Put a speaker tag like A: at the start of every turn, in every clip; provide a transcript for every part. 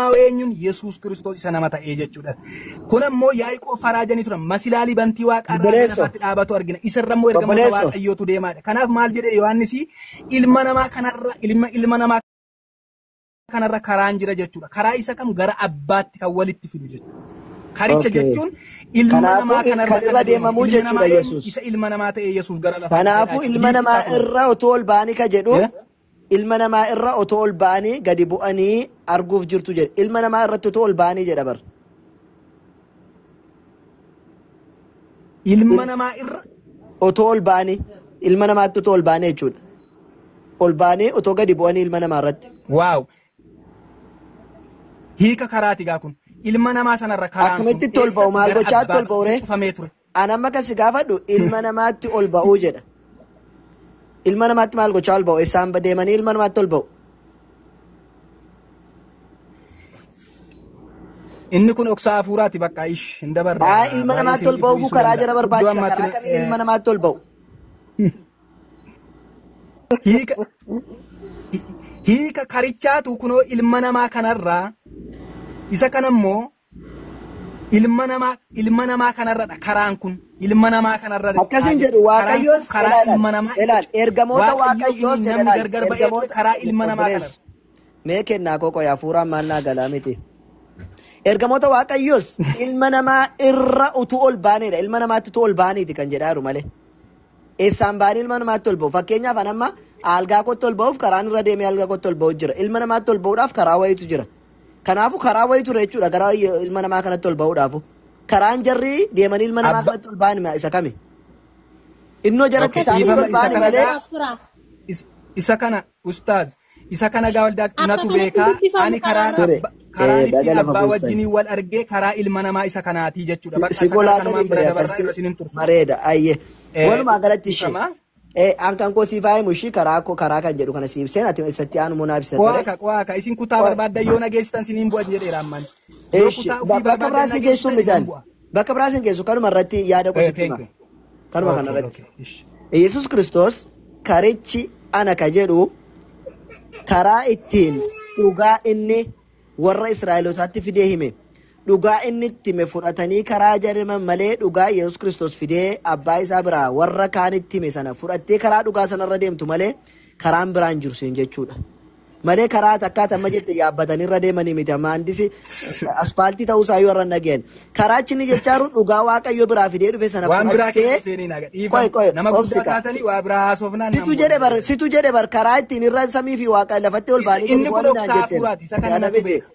A: eenyuun Yesuus Kiristoos isa nama ta'ee jechuudha. Kun ammoo Yaaqoob faraajanii turan masilaalii bantii waaqarraa lafaatti dhaabatu argina. Isarra immoo ergamoota waaqayyootu deemaadha. Kanaaf maal jedhe Yohaannis ilma namaa kanarra karaan jira jechuudha. Karaa isa kam gara abbaatti kan walitti fidu jechuudha. Karicha jechuun ilma namaa kanarra deemamuu jechuudha Yesuus. Isa ilma namaa ta'ee Yesuus gara lafaatti.
B: Kanaafuu ilma namaa irra otoo ol ba'anii ka jedhu ilma namaa irra otoo ol ba'anii gadi bu'anii arguuf jirtu jedhe. Ilma namaa irratti otoo ol ba'anii jedha bar.
A: Ilma namaa irra
B: otoo ol ba'anii ilma namaatti otoo ol ba'anii jechuudha. Ol ba'anii otoo gadi bu'anii ilma namaa irratti.
A: Waaw. Hiika karaati gaa kun. Ilma namaa sanarra karaan sun
B: akkamitti ol ba'u maal gochaatti ol ba'u
A: ture.
B: Ani amma kasi gaafadhu ilma namaatti ol ba'uu jedha. Ilma namaatti maal gochaa ol ba'u? Isaan deemanii ilma namaatti ol ba'u.
A: Inni kun oksaa hafuuraati bakka ish hin dabarra.
B: Ilma namaatti ol ba'uu karaa jara barbaachisa. Karaa kamii ilma namaatti ol ba'u?
A: Hiika karichaatu kunoo ilma namaa kanarraa isa kanammoo ilma namaa kanarradha karaan kun ilma namaa kanarradha.
B: Akkasiin jedhu Waaqayyoos ilaal ergamoota Waaqayyoos
A: karaa ilma namaa kanarra.
B: Mee kennaa koko hafuuraan maannaa galaa miti. Ergamoota Waaqayyoos ilma namaa irra utuu ol baanedha. Ilma namaatti utuu ol baaniiti kan jedhaaru malee. Eessaan baanii ilma namaatti ol ba'u. Fakkeenyaaf an amma algaa kotti ol ba'uuf karaan irra deemee algaa kotti ol ba'u jira. Ilma namaatti ol ba'uudhaaf karaa wayiitu jira. Kanaafuu karaa wayii ture jechuudha gara ilma namaa kanatti ol ba'uudhaafu. Karaan jarri deemanii ilma namaa kanatti ol ba'an isa kami? Innoo jaratti isaanii ol ba'an malee.
A: Isa kana ustaaz isa kana gaa waldaa natu beekaa ani karaan itti abbaa wajjinii wal argee karaa ilma namaa isa kanaatii jechuudha.
B: Bakka kanumaan bira dabarraa isin tursu. Bareeda ayyee. Walumaa galatti ishee. Ankan koo siif haayimu ishii karaa kan jedhu kana siif seen ati isatti aanu munaa ibsa ture.
A: Qo'aaka isin kutaa barbaaddan yoo nageessitan siniin bu'an jedheera amman.
B: Bakka biraa si geessu midhaan. Bakka biraa si geessu kanuma irratti yaada qositima. Kanuma kana irratti. Yesuus Kiristoos karichi ana ka jedhu karaa ittiin dhugaa inni warra Israa'elootaatti fidee hime. Dhugaa inni itti hime fudhatanii karaa jariman malee dhugaa Yesuus Kiristoos fidee abbaa isaa biraa warra kaanitti hime sana fudhattee karaa dhugaa sanarra deemtu malee karaan biraan jiru siin jechuudha. Malee karaa takkaata amma jette yaabbatanii irra deemanii miti amma handisi aspaaltii ta'uu isaa yoo irra nageen. Karaachi inni jechaaru dhugaa Waaqayyo biraa fidee dhufe sana
A: fudhattee nama guddaa kaatanii waa biraa haasofnaan
B: situ jedhe bar karaa ittiin irra samii fi Waaqa lafatti ol baanii
A: inni kun oksaa hafuuraati isa kana natu beeka.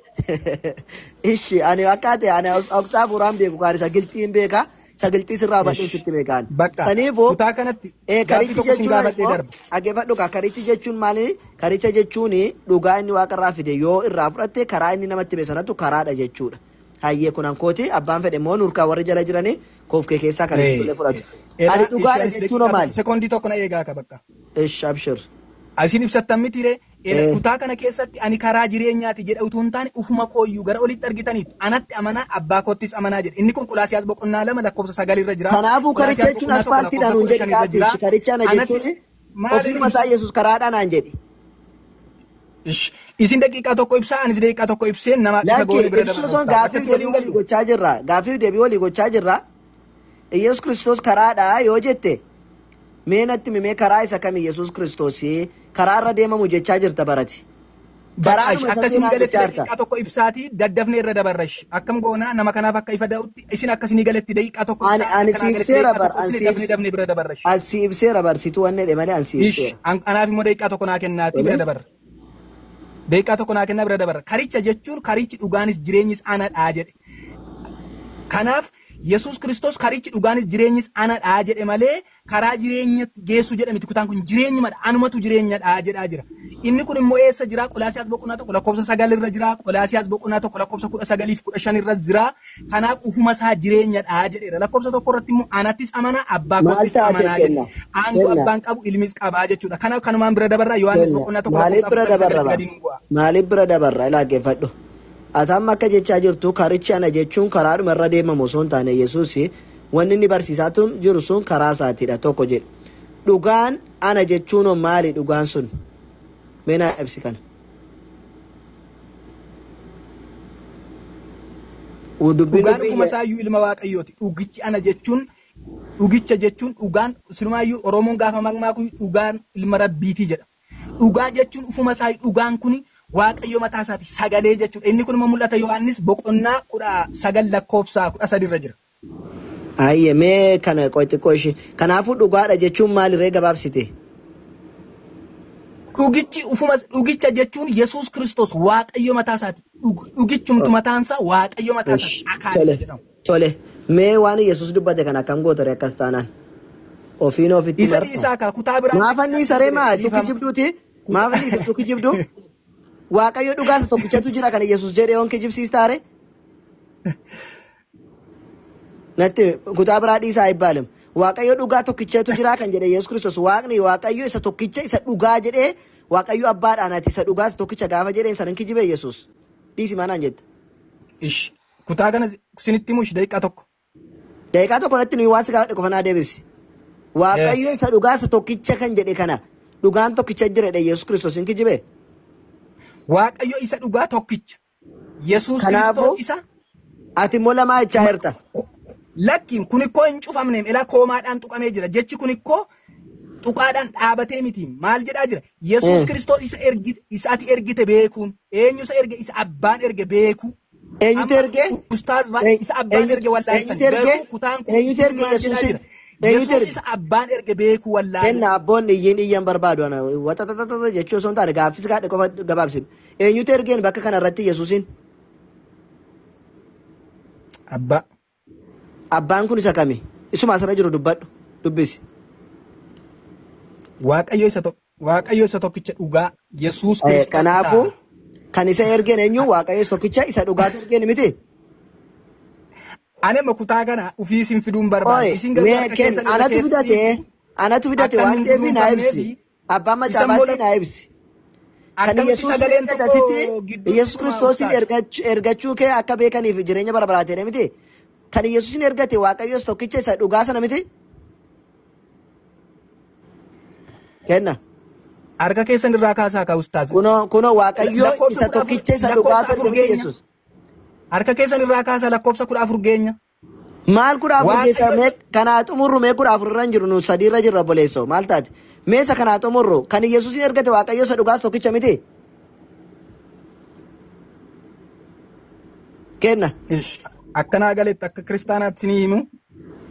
B: Ishi ani akkaate ani oksaa hafuuraan beeku kaan isa gilxiin beeka isa gilxii sirraa badhee sitti beekaan. Saniifuu
A: kutaa kanatti
B: karichi jechuun ageeffadhu karichi jechuun maali? Karicha jechuun dhugaa inni waaqarraa fide yoo irraa fudhatte karaa inni namatti hime sanatu karaadha jechuudha. Hayyee kun ankooti abbaan fedhe immoo nurkaa warri jala jiranii koofkee keessaa kan itti fudhatu. Ani dhugaadha jechuun maali?
A: Sekoondii tokko na eegaa ka bakka.
B: Ish abshir.
A: Asin ibsattan mitiire kutaa kana keessatti ani karaa jireenyaati jedha utuu hin taane ufuma kooyyuu gara olitti argitaniitu anatti amanaa abbaa koottis amanaa jedhe inni kun Qolaasiyaas boqonnaa 2 lakkoofsa 9 irra jira.
B: Kanaafuu karicha jechuun aspaaltiidhaan hun jedhi kaati karicha ana jechuun ofuma isaa Yesuus karaadhaan aan jedhi.
A: Isin daqiiqaa tokko ibsaa anis daqiiqaa tokko ibseen nama
B: isa goolii bira dabarsa. Gaafiif deebii walii gochaa jirra. Gaafiif deebii walii gochaa jirra. Yesuus Kiristoos karaadha yoo jette mee natti mimee karaa isa kami Yesuus Kiristoos karaa irra deemamu jechaa jirta barati.
A: Akkasiin galetti daqiiqaa tokko ibsaati daddafnee irra dabarrash. Akkam goonaa nama kanaaf akka ifa da'utti isin akkasiin galetti daqiiqaa tokko
B: ani siibseera bar ansi ibseera bar situ wanne dhe malee ansi ibseera.
A: Anaaf immoo daqiiqaa tokko naa kennaati bira dabarra. Daqiiqaa tokko naa kennaa bira dabarra. Karicha jechuun karichi dhugaanis jireenyis anadhaa jedhe. Kanaaf Yesuus Kiristoos karichi dhugaanis jireenyis anadhaa jedhe malee karaa jireenya geessu jedhamiti kutaan kun jireenyumadha anumatu jireenyadha jedhaa jira. Inni kun immoo eessa jira? Qolaasiyaas boqonnaa 1 lakkoofsa 9 irra jira. Qolaasiyaas boqonnaa 1 lakkoofsa 19 fi 15 irra jira. Kanaaf ufuma isaa jireenyadha jedheera. Lakkoofsa 1 irratti immoo anattis amana abbaa koottis amanaa jedhe. Aangoo abbaan qabu ilmis qabaa jechuudha. Kanaaf kanumaan bira dabarraa Yohaannis boqonnaa 1
B: maaliif bira dabarraa ilaageeffadhu. Atam akka jechaa jirtu karichi ana jechuun karaadhuma irra deemamu osoo hin taane Yesuus wanni inni barsiisaa jiru sun karaa isaatiidha tokko jedhu. Dhugaan ana jechuun maali dhugaan sun? Meenaa ibsi kana.
A: Dhugaan ufuma isaayyuu ilma waaqayyooti. Dhugichi ana jechuun dhugicha jechuun dhugaan silumaayyuu Oromoon gaafa mammaakuu dhugaan ilma rabbiitii jedha. Dhugaa jechuun ufuma isaa dhugaan kun waaqayyo mataa isaati sagalee jechuudha. Inni kun immoo mul'ata Yohaannis boqonnaa 19 lakkoofsa 13 irra jira.
B: Ayye mee kana qoyxiqqoo ishee. Kanaafuu dhugaadha jechuun maalirree gabaabsite?
A: Dhugicha jechuun Yesuus Kiristoos waaqayyo mataa isaati. Dhugichumtu mataansa waaqayyo mataa isaati akaadisa jedhamu.
B: Tole. Mee waan Yesuus dubbate kana akkam gootare akkas taanaan? Ofiin ofitti
A: marfa. Isa isaa ka kutaa biraa.
B: Maafanni saree maa tukki jibduuti? Maafanni isa tukki jibdu? Waaqayyo dhugaasa tokkichatu jira kana Yesuus jedhee on kijibsiistaare? Natti kutaa biraa dhiisaa ibbaalem. Waaqayyo dhugaa tokkichatu jira kan jedhe Yesuus Kiristoos waaqni waaqayyo isa tokkicha isa dhugaa jedhee waaqayyo abbaadhaan ati isa dhugaas tokkicha gaafa jedheen sanan kijibe Yesuus. Dhiisi maanaan jette?
A: Ish kutaa kana sinitti mush daqiiqaa tokko.
B: Daqiiqaa tokko natti nuyi waan si gaafa qofanaa deebisi. Waaqayyo isa dhugaasa tokkicha kan jedhe kana dhugaan tokkicha jiredha Yesuus Kiristoos hin kijibe.
A: Waaqayyo isa dhugaa tokkicha. Yesuus Kiristoos isa.
B: Ati immoo lamaa jechaa jirta.
A: Lakkiin kun ikkoo hin cufamne ila koomaadhaan tuqamee jira. Jechi kun ikkoo tuqaadhaan dhaabatee miti. Maal jedhaa jira? Yesuus Kiristoos isa ati ergite beekuun. Eenyu isa erge isa abbaan erge beeku.
B: Eenyutu erge?
A: Ustaaz isa abbaan erge wallaaltan. Kutaan kun
B: eenyutu erge Yesuusin?
A: Yesuus isa abbaan erge beeku wallaaltan.
B: Kenna abboon iyyan barbaadu ana wata jechuu osoo hin taane gaaffis gaadhe qofa gabaabsin. Eenyutu ergeen bakka kana irratti Yesuusin?
A: Abbaa.
B: Abbaan kun isa kami? Isuma asirra jiru dubbadhu. Dubbisi.
A: Waaqayyo isa tokkicha dhugaa Yesuus Kiristoos.
B: Kanaafuu kan isa ergeen eenyu Waaqayyo isa tokkicha isa dhugaa ergeen miti?
A: Ani kutaa kana ofii isin fiduun barbaadu. Isin
B: anatu fidate waan ta'eef naa ibsi. Abbaan macaafaasii naa ibsi. Kan Yesuus Kiristoosin ergachuu kee akka beekaniif jireenya bara baraatee miti? Kan Yesuusin ergate Waaqayyo tokkicha isa dhugaa sana miti? Kenna.
A: Harka keessan irraa kaasaa ka ustaaz.
B: Kuno Waaqayyo isa tokkicha isa dhugaa sana miti Yesuus.
A: Harka keessan irraa kaasaa lakkoofsa 14 geenya.
B: Maal 14 geessa kanaa xumurru mee 14 irra jiru nu 3 irra jirra boleessoo maal taate? Meesa kanaa xumurru kan Yesuusin ergate Waaqayyo isa dhugaa tokkicha miti? Kenna.
A: Akkanaa galetti akka kiristaanaatti sinii himu.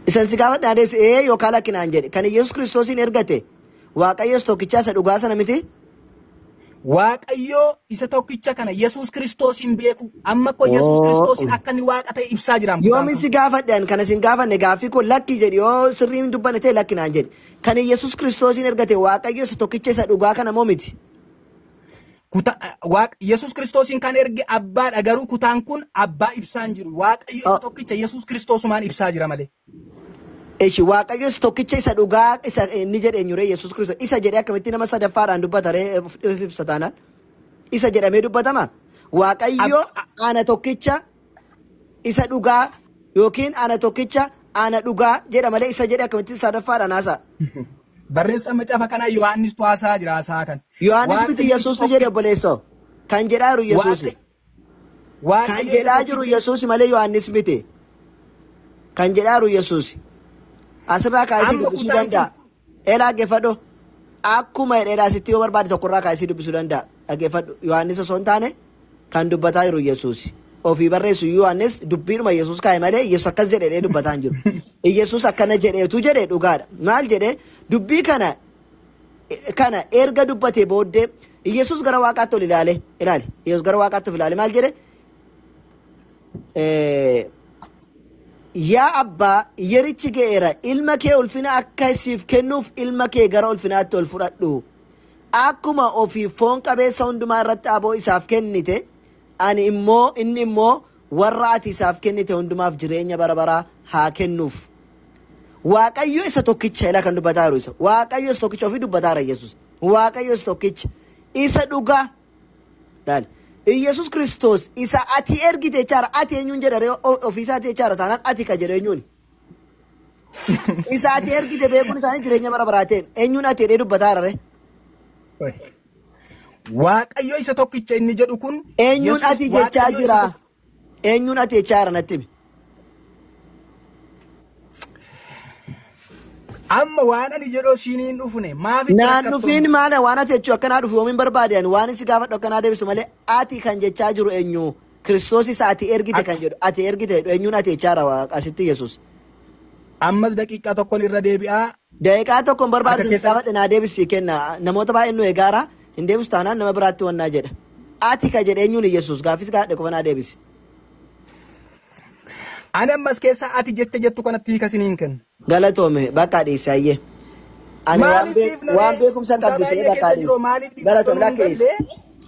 B: Isan si gaafa dhaadees yookaan lakkinaan jedhe kan Yesuus Kiristoosin ergate Waaqayyo isa tokkicha isa dhugaa sana miti?
A: Waaqayyo isa tokkicha kana Yesuus Kiristoosin beeku amma ko Yesuus Kiristoosin akka inni waaqa ta'e ibsaa jira.
B: Yoomi si gaafadhaan kana sin gaafanne gaaffii kun lakki jedhi yoo sirriin dubbanne ta'e lakkinaan jedhe kan Yesuus Kiristoosin ergate Waaqayyo isa tokkicha isa dhugaa kana moo miti?
A: Yesuus Kiristoosin kan erge abbaadha garuu kutaan kun abbaa ibsaan jiru. Waaqayyo isa tokkicha Yesuus Kiristoosumaan ibsaa jira malee.
B: Eeshi Waaqayyo isa tokkicha isa dhugaa isa inni jedhe eenyure Yesuus Kiristoos isa jedhee akkamitti nama sadaffaadhaan dubbataree ibsa taanaan isa jedhamee dubbatama. Waaqayyo ana tokkicha isa dhugaa yookiin ana tokkicha ana dhugaa jedha malee isa jedhee akkamitti sadaffaadhaan haasa.
A: Barreessa macaafa kana Yohaannis tuwaasaa jira haasaa kan.
B: Yohaannis miti Yesuus tu jedhe boleessoo. Kan jedhaa jiru Yesuus. Kan jedhaa jiru Yesuus malee Yohaannis miti. Kan jedhaa jiru Yesuus. Asirraa kaasii dubbisuu danda'a. Dhaggeeffadhu. Akkuma dheeraa sitti yoo barbaade tokkorraa kaasii dubbisuu danda'a. Dhaggeeffadhu. Yohaannis osoo hin taane kan dubbataa jiru Yesuus. Ofii barreessu Yohaannis dubbiidhuma Yesuus kaa'e malee Yesuus akkas jedhee dubbataa hin jiru. Yesuus akkana jedheetu jedhee dhugaadha. Maal jedhee dubbii kana erga dubbatee booddee Yesuus gara waaqaatti ol ilaale. Yesuus gara waaqaatti ol ilaale maal jedhe? Yaa abbaa yerichi ga'eera ilma kee ulfina akka siif kennuuf ilma kee gara ulfinaatti ol fudhadhu. Akkuma ofii foon qabeessa hundumaa irratti aboo isaaf kennite inni immoo warra ati isaaf kennite hundumaaf jireenya bara baraa haa kennuuf. Waaqayyo isa tokkicha ila kan dubbataa jiru isa. Waaqayyo isa tokkicha ofii dubbataa jira Yesuus. Waaqayyo isa tokkicha isa dhugaa. Yesuus Kiristoos isa ati ergite jechaadha. Ati eenyuun jedhare ofiisaati jechaadha taanaan ati ka jedhe eenyuun. Isa ati ergite beekuun isaanii jireenya bara baraa ta'een eenyuun ati jedhee dubbataa jira.
A: Waaqayyo isa tokkicha inni jedhu kun
B: eenyuun ati jechaa jira. eenyuun ati jechaa jira natti himi.
A: Amma waan ani jedhoo siiniin dhufne maafi
B: Naan dhufiin maala waan ati jechuu akkanaa dhufu yoomiin barbaade waan si gaafadhu akkanaa deebisu malee ati kan jechaa jiru eenyu Kiristoos isa ati ergite kan jedhu ati ergite eenyuun ati jechaa jira asitti Yesuus.
A: Ammas daqiiqaa tokkoon irra deebi'aa.
B: Daqiiqaa tokkoon barbaachisu gaafadhe naa deebisii kenna namoota baay'een nu eegaara hin deebisu taanaan nama biraatti wannaa jedha. Ati ka jedhe eenyuun Yesuus gaafis gaafadhe qofa naa deebisi.
A: Ani ammas keessaa ati jecha jettu kanatti hiika siniin kenna.
B: Galatoome bakka dhiise ayyee. Ani waan beekumsa qabdisee bakka dhiise. Galatoome lakkeesse.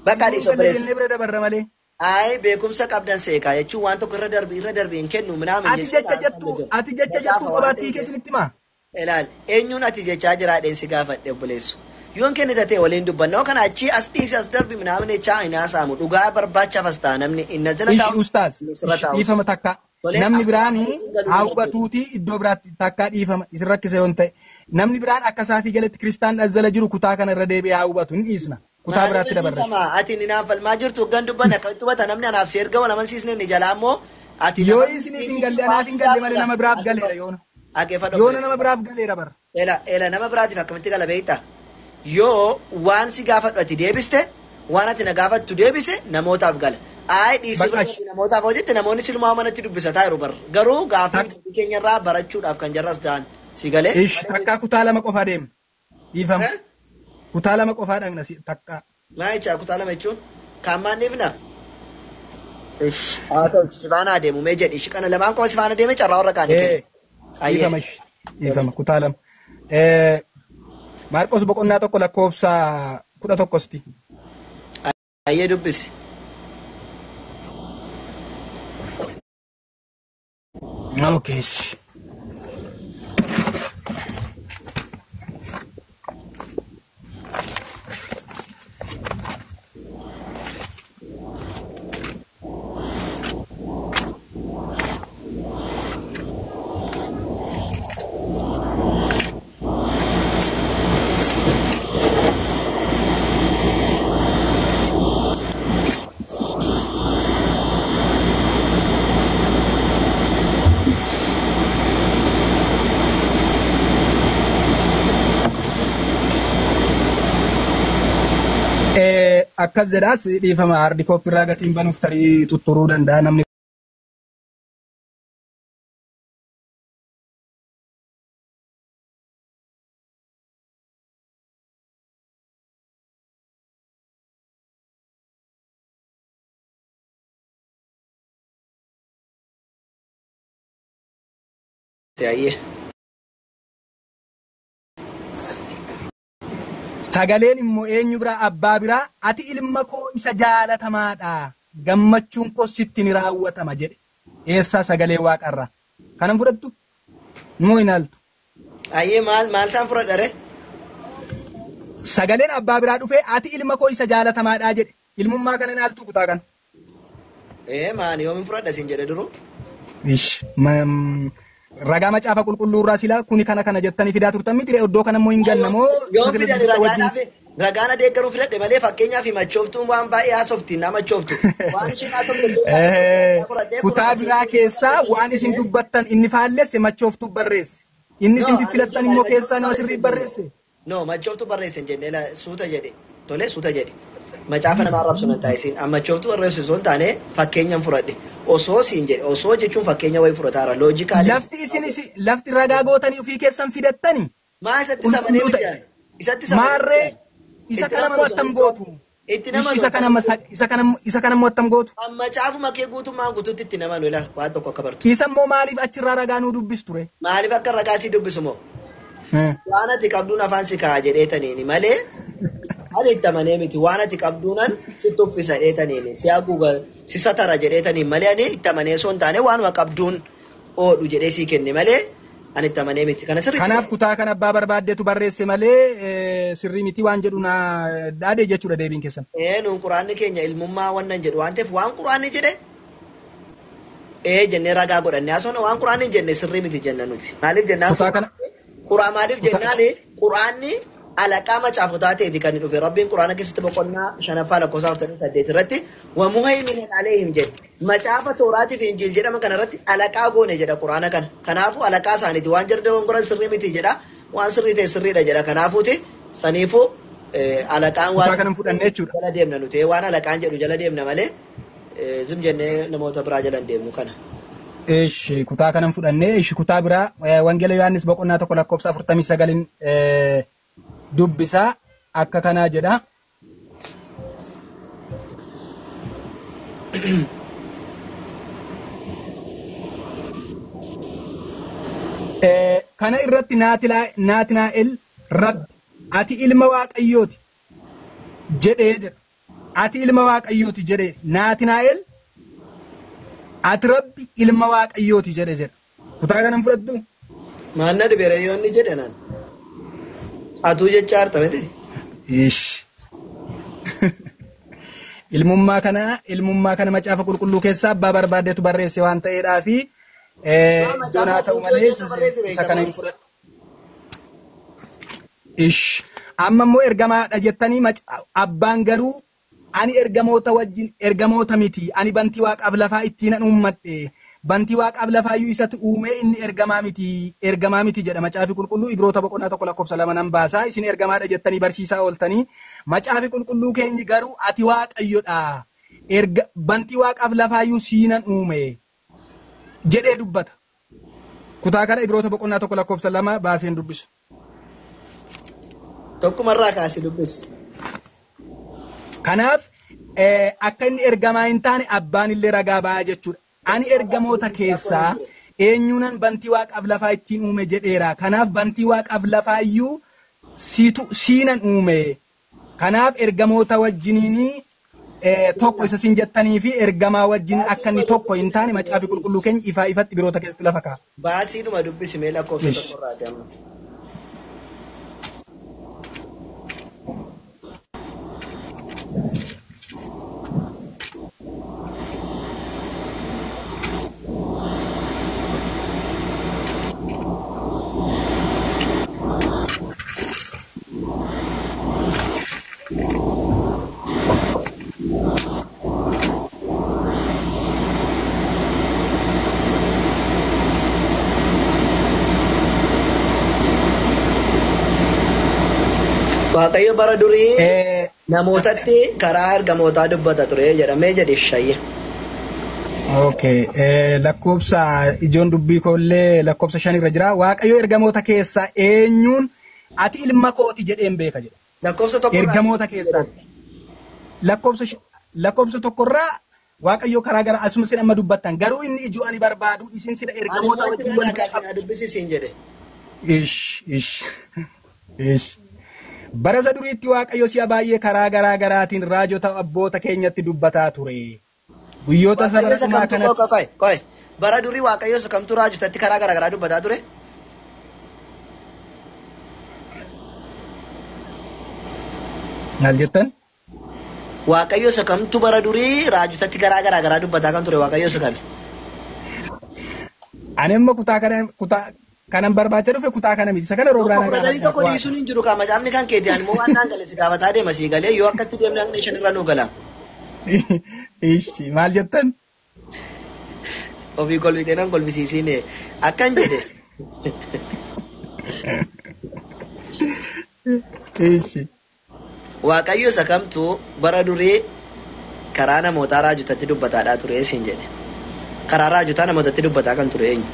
B: Bakka dhiise opereessi. Ayi beekumsa qabdan seekaa jechuun waan tokko irra darbi hin kennu minaamin
A: jechuudha. Ati jecha jettu qabaattii keessanitti maa?
B: Ilaal eenyuun ati jechaa jiraadheen si gaafadhe obboleessu. Yoon kennita ta'e waliin dubbanna kana achi as dhiise as darbi minaamin jechaa hin haasa'amu dhugaa barbaachaaf as ta'a namni inni jala taa'u.
A: Ishi ustaas dhiifama takka. Namni biraan haa hubatuuti iddoo biraatti takkaa dhiifama isin rakkisa yoon ta'e namni biraan akka isaafii galatti kiristaan jala jiru kutaa kana irra deebi'ee haa hubatu hin dhiisna kutaa biraatti dabarra.
B: Ati ni naan falmaa jirtu gan dubbanna akka hubata namni anaaf si erga wal amansiisne ni jalaa immoo ati
A: yoo isiniif hin galle anaaf hin galle malee nama biraaf galeera yoona. Yoona nama biraaf galeera bara.
B: Eela nama biraatiif akkamitti gala beektaa yoo waan si gaafadhu ati deebiste waan ati na gaafattu deebise namootaaf gala. Ayi dhiisii namootaaf hojjette namoonni silmaa manatti dubbisataa jiru bara garuu gaafii keenyarraa barachuudhaaf kan jarras ta'an si galee.
A: Ish takkaa kutaa lama qofaa deemna dhiifama kutaa lama qofaa dhaqna takkaa.
B: Maa jechaa kutaa lama jechuun kaammaan dhiifna. Ish haa ta'u si faana adeemu mee jedhi ishi kana lamaan qofa si faana deeme carraa warra kaanii.
A: Dhiifama kutaa lama. Maarqos boqonnaa tokko lakkoofsa 11sti.
B: Ayyee dubbisi.
A: Okay. Akkas jedhaas dhiifama hardi koppirraa gatiin banuuf tarii tutturuu danda'a namni. Sagaleen immoo eenyu biraa abbaa biraa ati ilma koo isa jaalatamaadha gammachuun koo sitti ni raawwatama jedhe eessaa sagalee waaqarraa kanan fudhattu moo hinaaltu.
B: Ayyee maal isaan fudhadhare.
A: Sagaleen abbaa biraa dhufee ati ilma koo isa jaalatamaadha jedhe ilmummaa kana hinaaltu kutaa kana.
B: Maani yoomin fudhadha siin jedhe duruu.
A: Ragaa macaafa qulqulluu irraa silaa kuni kana jettanii fidaa turtan miti iddoo kana immoo hin gannamoo
B: ragaan adeeggaruu fidadhe malee fakkeenyaaf machooftuun waan baay'ee haasofti nama machooftu waan ishiin
A: kutaa biraa keessaa waan isin dubbattan inni faallesse machooftuu barreesse inni isin filattan immoo keessaa nama sirrii barreesse.
B: No machooftuu barreesse jenne suuta jedhe tole suuta jedhe macaafa nama arrabsu nan ta'isin machooftuu barreesse osoo hin taane fakkeenyaan fudhadhe. Osoo siin jedhe osoo jechuun fakkeenya wayii fudhataara loojikaali.
A: Lafti ragaa gootanii ofii keessan fidattani.
B: Maa isatti samanee biyyaa.
A: Maarree isa kana mo'attam gootu. Isa kana mo'attam gootu.
B: Macaafuma kee guutummaan guutuutti itti nama nula waan tokko akka bartu.
A: Isa immoo maaliif achirraa ragaa nuu dubbistu?
B: Maaliif akka ragaa si dubbisu moo? Waan ati qabduun afaan si ka'a jedheetaniini malee. Ani itti amanee miti waan ati qabduunan si tuffisa jedheetaniini si haguuga si satara jedheetaniin malee ani itti amanee osoo hin taane waanuma qabduun oodhu jedhee sii kenne malee ani itti amanee miti.
A: Kanaaf kutaa kan abbaa barbaaddeetu barreesse malee sirrii miti waan jedhu naa dhaadee jechuudha deebiin keessan.
B: Nuun quraanni keenya ilmummaa wannan jedhu waan ta'eef waan quraanni jedhe jennee ragaa godhannee haasofna waan quraanni jenne sirrii miti jenna nuti. Maaliif jennaan maaliif jennaan quraanni alaqaa macaafotaa ta'eeti kan dhufe rabbiin quraana keessatti boqonnaa 5 lakkoofsa 48 irratti wamuhayminan aleehim jedhe Macaafa Tooraatii fi Injiil jedhama kanarratti alaqaa goone jedha Quraana kana. Kanaafuu alaqaa isaaniiti waan jarda gongoran sirrii miti jedha. Waan sirrii ta'e sirriidha jedha. Kanaafuuti saniifuu alaqaan waan
A: Kutaa kanan fudhanne jechuudha.
B: jala deemna nuti waan alaqaan jedhu jala deemna malee zim jennee namoota biraa jala hin deemnu kana.
A: Ishi kutaa kanan fudhanne ishi kutaa biraa Wangeela Yohaannis boqonnaa 1:49 dubbisaa akka kanaa jedha. Kana irratti Naatinaa'el Rabbi ati ilma Waaqayyooti jedhee jedha. Ati ilma Waaqayyooti jedhee Naatinaa'el ati Rabbi ilma Waaqayyooti jedhe jedha. Kutaa kanan fudhattu.
B: Maanna dhibeerayyoonni jedhanan. Atuu jecha hartamete.
A: Ish. Ilmummaa kana macaafa qulqulluu keessaa abbaa barbaadeetu barreesse waan ta'eedhaa fi doonaa ta'u malee isa kana hin fudhadhu. Ish. Amma immoo ergamaadha jettanii abbaan garuu ani ergamoota miti. Ani bantii waaqaaf lafaa ittiin an uummadhe. Bantii waaqaaf lafaayyuu isatti uumee inni ergamaa miti jedha macaafi qulqulluu Ibroota boqonnaa 1:2 nan baasaa. Isin ergamaadha jettanii barsiisaa ooltanii macaafi qulqulluu keenyi garuu ati Waaqayyodha. Bantii waaqaaf lafaayyuu siinan uume jedhee dubbata. Kutaa kana Ibroota boqonnaa 1:2 baaseen dubbisu.
B: Tokkumarraa kaasee dubbisi.
A: Kanaaf akka inni ergamaa hin taane abbaan illee ragaa ba'aa jechuudha. Ani ergamoota keessaa eenyuunan bantii waaqaaf lafaa ittiin uume jedheera. Kanaaf bantii waaqaaf lafaayyuu siinan uume. Kanaaf ergamoota wajjiniin tokko isa sin jettanii fi ergamaa wajjin akka inni tokko hin taane macaafi qulqulluu keenya ifatti biroota keessatti lafa kaa'a.
B: Baasiidhuma dubbisi mee lakkoofsa tokkorraa deemna. Waaqayyo bara durii namootatti karaa ergamootaa dubbata ture jedhamee jedhe shayya.
A: Okay. Lakkoofsa ijoon dubbii koollee lakkoofsa 5 irra jira. Waaqayyo ergamoota keessaa eenyuun ati ilma kooti jedheen beeka jedha.
B: Lakkoofsa tokkorraa.
A: Ergamoota keessaa. Lakkoofsa tokkorraa Waaqayyo karaa gara asuma sin amma dubbattan garuu inni ijoo ani barbaadu isin sida ergamoota wajjin wal
B: dubbisiisin jedhe.
A: Ish. Bara isa duriitti Waaqayyo si'a baay'ee karaa garaa garaatiin raajota abboota keenyatti dubbataa ture. Guyyoota saba dhumaa kanatti.
B: Bara durii Waaqayyo kamtu raajotatti karaa garaa garaa dubbataa ture?
A: Maal jettan?
B: Waaqayyo kamtu bara durii raajotatti karaa garaa dubbataa kan ture Waaqayyo kami?
A: Ani amma kanan barbaacha dhufe kutaa kana miti. Isa kana roobraa nagaa.
B: Kutaa tokko dhiisuun hin jiru kaama caamni kan keetii ani moo waan naan galee si gaafataa deema sii galee yoo akkatti deemnee hanga shan irra nuu gala.
A: Ishi maal jettan?
B: Ofii kolfitee nan kolfisiisiine akkan jedhe.
A: Ishi.
B: Waaqayyo kamtu bara durii karaa namootaa raajotatti dubbataadhaa ture siin jedhe. Karaa raajotaa namootatti dubbataa kan ture eenyu?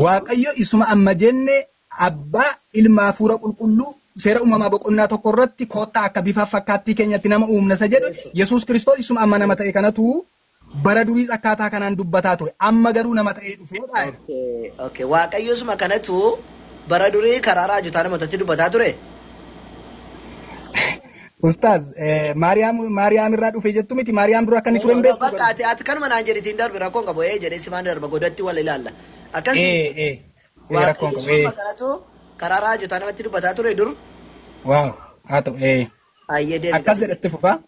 A: Waaqayyo isuma amma jenne abbaa ilma hafuura qulqulluu seera uumamaa boqonnaa tokko irratti koottaa akka bifa fakkaattii keenyatti nama uumna isa jedhe Yesuus Kiristoos isuma amma nama ta'e kanatu bara duriis akkaataa kanaan dubbataa ture. Amma garuu nama ta'ee dhufee.
B: Okay. Waaqayyo isuma kanatu bara durii karaa raajotaa namootatti dubbataa ture.
A: Ustaaz, Maariyaam irraa dhufe jettu miti Maariyaam dura akka inni ture hin beektu.
B: Ati kanuma naan jedhitiin darbi rakkoon qabu jedhee simaan darba godatti wal ilaalla.
A: Rakkoon
B: qabu. Karaa raajotaa namatti dubbataa ture dur.
A: Waaw, haa ta'u. Akkas jedhatti fufaa.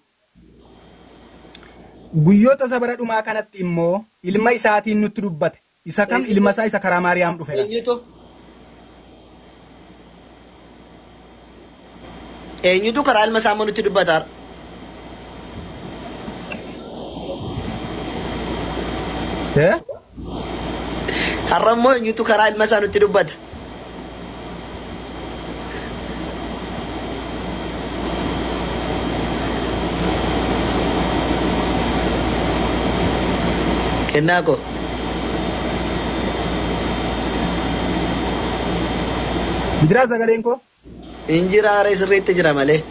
A: Guyyoota isa bara dhumaa kanatti immoo ilma isaatiin nutti dubbate. Isa kam ilma isaa isa karaa Maariyaam dhufe.
B: Eenyutu karaa ilma isaa nutti dubbata? Har'ammoo eenyutu karaa ilma isaa nutti dubbata? Kennaa ko.
A: Jira sagaleen ko?
B: Injiraare sirriitti jira malee.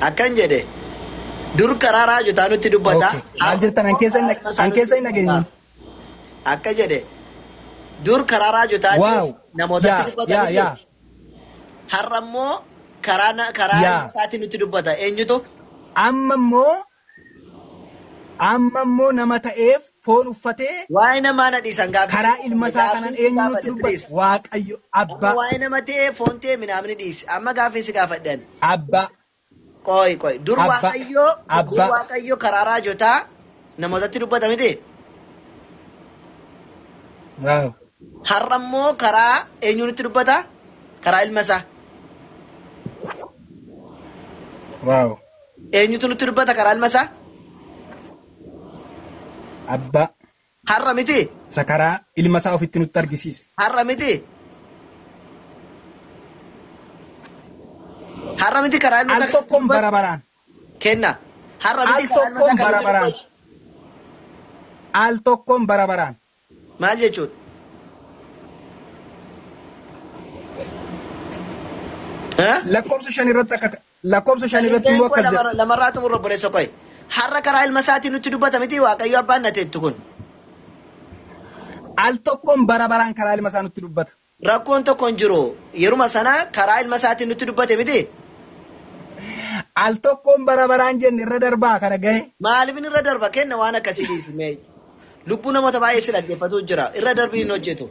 B: Akkan jedhe dur karaa raajotaa nutti dubbata.
A: Maal jettan an keessa hin dhageenye.
B: Akka jedhe dur karaa raajotaa namootatti dubbata. Har'ammoo karaa isaatiin nutti dubbata. Eenyutu?
A: Amma immoo nama ta'eef foon uffatee
B: waa'ee namaa na dhiisan gaafa
A: karaa ilma isaa kanaan eenyu nutti dubbata? Waaqayyo abbaa.
B: Waa'ee nama ta'ee foon ta'ee minaamni dhiisi. Amma gaafa si gaafadhan.
A: Abbaa.
B: Qoy. Dur waaqayyo karaa raajotaa namootatti dubbata miti.
A: Waaw.
B: Har'ammoo karaa eenyu nutti dubbata? Karaa ilma isaa.
A: Waaw.
B: Eenyutu nutti dubbata karaa ilma isaa?
A: Abbaa.
B: Har'a miti.
A: Isa karaa ilma isaa ofitti nutti argisiisa.
B: Har'a miti. Har'a miti karaa ilma isaa.
A: Al tokkoon bara baraan.
B: Kenna. Har'a miti
A: Al tokkoon bara baraan. Al tokkoon bara baraan.
B: Maal jechuudha?
A: Lakkoofsa 5 irratti akka lakkoofsa 5 irratti immoo akkas jedha.
B: Lamarraa xumurra boleessa qoy. Har'a karaa ilma isaatiin nutti dubbata miti Waaqayyo abbaan na teettu kun.
A: Al tokkoon bara baraan karaa ilma isaa nutti dubbata.
B: Rakkoon tokko hin jiru. Yeruma sana karaa ilma isaatiin nutti dubbate miti.
A: Al tokkoon bara baraan jenne irra darbaa kana gahe.
B: Maaliif irra darba? Kenna waan akkasii lubbuu namoota baay'ee si dhaggeeffatu jira. Irra darbii hin hojjetu.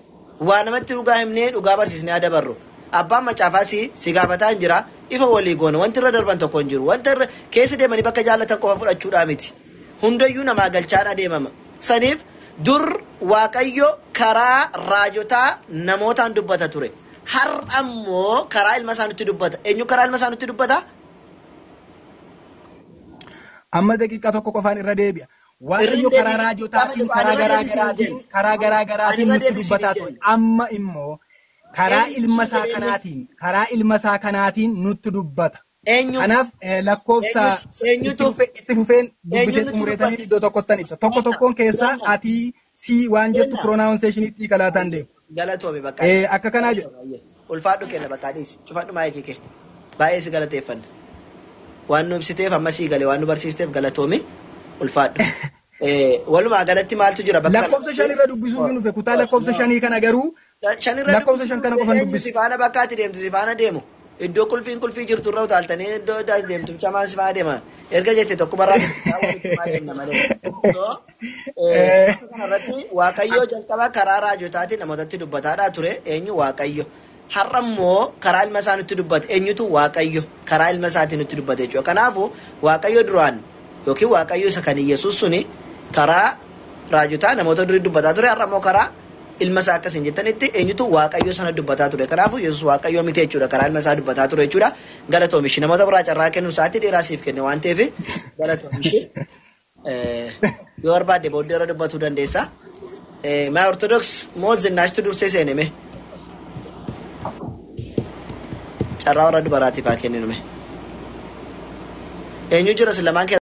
B: Waa namatti dhugaa himnee dhugaa barsiisnee adabarru. Abbaan macaafaa si gaafataa hin jira. Ifa walii goona. Wanti irra darban tokko hin jiru. Wanti keessa deemanii bakka jaallatan qofa fudhachuudhaa miti. Hundayyuu namaa galchaan adeemama. Saniif dur Waaqayyo karaa raajotaa namootaan dubbata ture. Har'ammoo karaa ilma isaa nutti dubbata. Eenyu karaa ilma isaa nutti dubbata?
A: Amma daqiiqaa tokko qofaan irra deebi'a. Waaqayyo karaa raajotaatiin karaa garaagaraatiin nutti dubbataa ture. Amma immoo karaa ilma isaa kanaatiin nutti dubbata. Kanaaf lakkoofsa itti fufeen dubbisee xumureetanii iddoo tokkottan ibsa. Tokkoon keessaa ati si waan jettu pronaawunseeshiniitti kalaataan deemu.
B: Galatoome bakka.
A: Akka kanaa jedhu.
B: Ulfaadhu kenna bakka adiis. Cufadhu maayikii kee. Baay'ee si galateeffanna. Waan nu ibsiteef amma sii galee waan nu barsiisteef galatoome. Ulfaadhu. Walumaa galatti maaltu jira bakka.
A: Lakkoofsa 5 irra dubbisuu hin dhufe kutaa lakkoofsa 5 kana garuu lakkoofsa 5 kana qofan dubbisu.
B: Si faana bakkaatti deemtu si faana deemu. Iddoo kulfii jirtu irra utaaltanii iddoo deemtu camaan si faana deema. Erga jette tokko barraa kanarratti Waaqayyo jalqaba karaa raajotaatiin namootatti dubbataadhaa ture. Eenyu Waaqayyo. Har'ammoo karaa ilma isaa nutti dubbata. Eenyutu Waaqayyo karaa ilma isaatiin nutti dubbata jechuudha. Kanaafuu Waaqayyo duraan yookiin Waaqayyo isa kan Yesuus suni karaa raajotaa namoota durii dubbataa ture. Har'ammoo karaa ilma isaa akkasiin jettanitti eenyutu Waaqayyo sana dubbataa ture. Kanaafuu Yesuus Waaqayyo miti jechuudha. Karaa ilma isaa dubbataa ture jechuudha. Galatoomishi namoota biraa carraa kennu sa'aatii dheeraa siif kenne waan ta'eef galatoomishi. Yoo barbaadde booddee irra dubbatuu dandeessa. Maa Ortodoks moo zinnaashtu dursee seeneme? Carraa warra dubaraatiif haa kenninume. Eenyu jira si lamaan